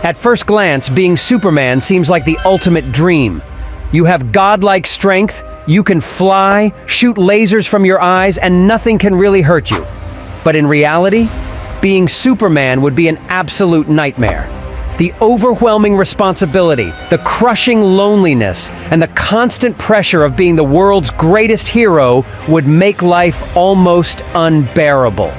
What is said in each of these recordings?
At first glance, being Superman seems like the ultimate dream. You have godlike strength, you can fly, shoot lasers from your eyes, and nothing can really hurt you. But in reality, being Superman would be an absolute nightmare. The overwhelming responsibility, the crushing loneliness, and the constant pressure of being the world's greatest hero would make life almost unbearable.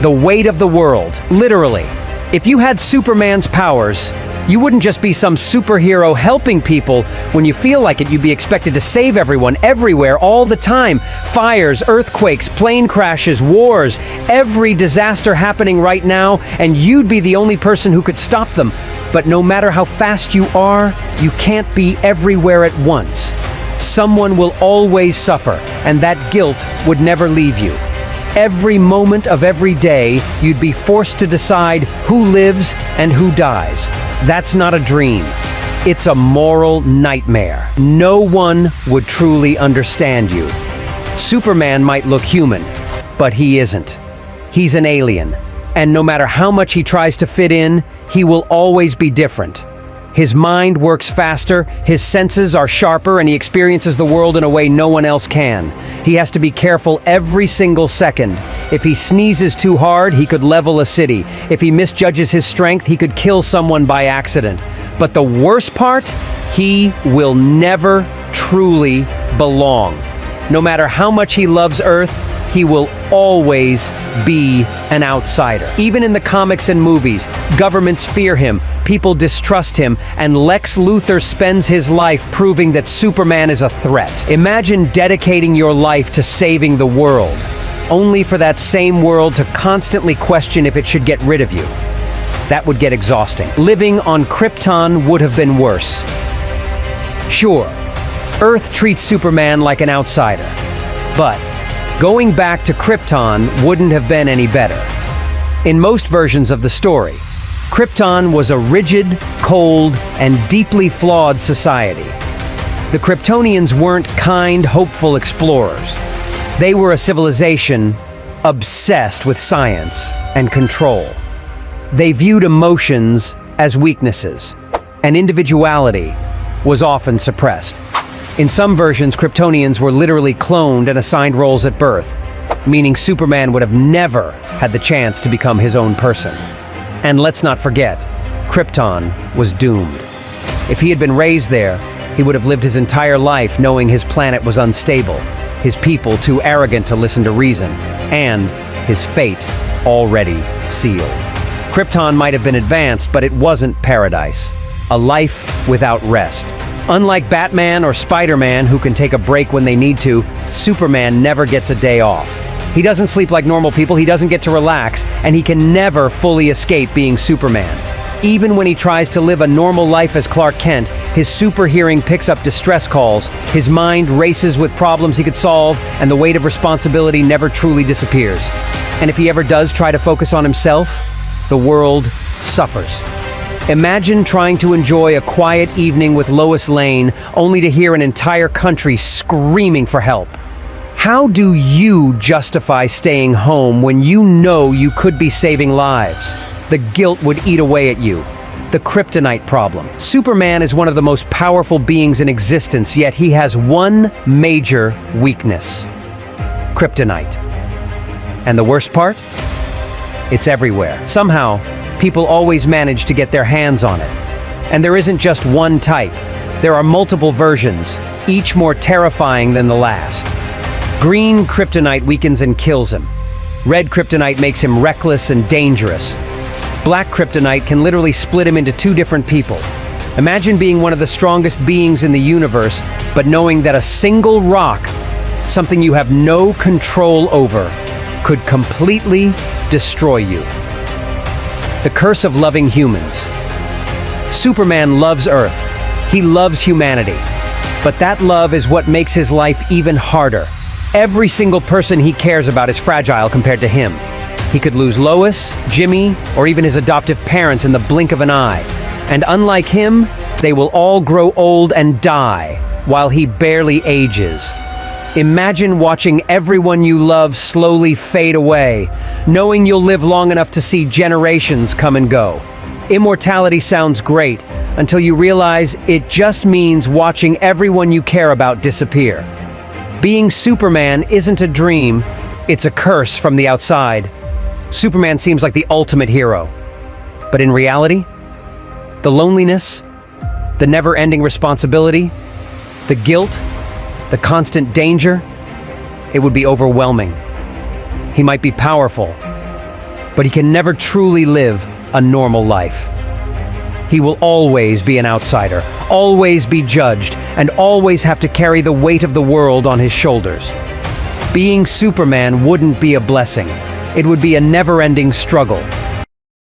The weight of the world, literally. If you had Superman's powers, you wouldn't just be some superhero helping people. When you feel like it, you'd be expected to save everyone, everywhere, all the time. Fires, earthquakes, plane crashes, wars, every disaster happening right now, and you'd be the only person who could stop them. But no matter how fast you are, you can't be everywhere at once. Someone will always suffer, and that guilt would never leave you. Every moment of every day, you'd be forced to decide who lives and who dies. That's not a dream. It's a moral nightmare. No one would truly understand you. Superman might look human, but he isn't. He's an alien, and no matter how much he tries to fit in, he will always be different. His mind works faster, his senses are sharper, and he experiences the world in a way no one else can. He has to be careful every single second. If he sneezes too hard, he could level a city. If he misjudges his strength, he could kill someone by accident. But the worst part, he will never truly belong. No matter how much he loves Earth, he will always be an outsider. Even in the comics and movies, governments fear him, people distrust him, and Lex Luthor spends his life proving that Superman is a threat. Imagine dedicating your life to saving the world, only for that same world to constantly question if it should get rid of you. That would get exhausting. Living on Krypton would have been worse. Sure, Earth treats Superman like an outsider, but going back to Krypton wouldn't have been any better. In most versions of the story, Krypton was a rigid, cold, and deeply flawed society. The Kryptonians weren't kind, hopeful explorers. They were a civilization obsessed with science and control. They viewed emotions as weaknesses, and individuality was often suppressed. In some versions, Kryptonians were literally cloned and assigned roles at birth, meaning Superman would have never had the chance to become his own person. And let's not forget, Krypton was doomed. If he had been raised there, he would have lived his entire life knowing his planet was unstable, his people too arrogant to listen to reason, and his fate already sealed. Krypton might have been advanced, but it wasn't paradise. A life without rest. Unlike Batman or Spider-Man, who can take a break when they need to, Superman never gets a day off. He doesn't sleep like normal people, he doesn't get to relax, and he can never fully escape being Superman. Even when he tries to live a normal life as Clark Kent, his super hearing picks up distress calls, his mind races with problems he could solve, and the weight of responsibility never truly disappears. And if he ever does try to focus on himself, the world suffers. Imagine trying to enjoy a quiet evening with Lois Lane, only to hear an entire country screaming for help. How do you justify staying home when you know you could be saving lives? The guilt would eat away at you. The kryptonite problem. Superman is one of the most powerful beings in existence, yet he has one major weakness: kryptonite. And the worst part? It's everywhere. Somehow, people always manage to get their hands on it. And there isn't just one type. There are multiple versions, each more terrifying than the last. Green kryptonite weakens and kills him. Red kryptonite makes him reckless and dangerous. Black kryptonite can literally split him into two different people. Imagine being one of the strongest beings in the universe, but knowing that a single rock, something you have no control over, could completely destroy you. The curse of loving humans. Superman loves Earth. He loves humanity. But that love is what makes his life even harder. Every single person he cares about is fragile compared to him. He could lose Lois, Jimmy, or even his adoptive parents in the blink of an eye. And unlike him, they will all grow old and die, while he barely ages. Imagine watching everyone you love slowly fade away, knowing you'll live long enough to see generations come and go. Immortality sounds great until you realize it just means watching everyone you care about disappear. Being Superman isn't a dream, it's a curse from the outside. Superman seems like the ultimate hero. But in reality, the loneliness, the never-ending responsibility, the guilt, the constant danger, it would be overwhelming. He might be powerful, but he can never truly live a normal life. He will always be an outsider, always be judged, and always have to carry the weight of the world on his shoulders. Being Superman wouldn't be a blessing. It would be a never-ending struggle.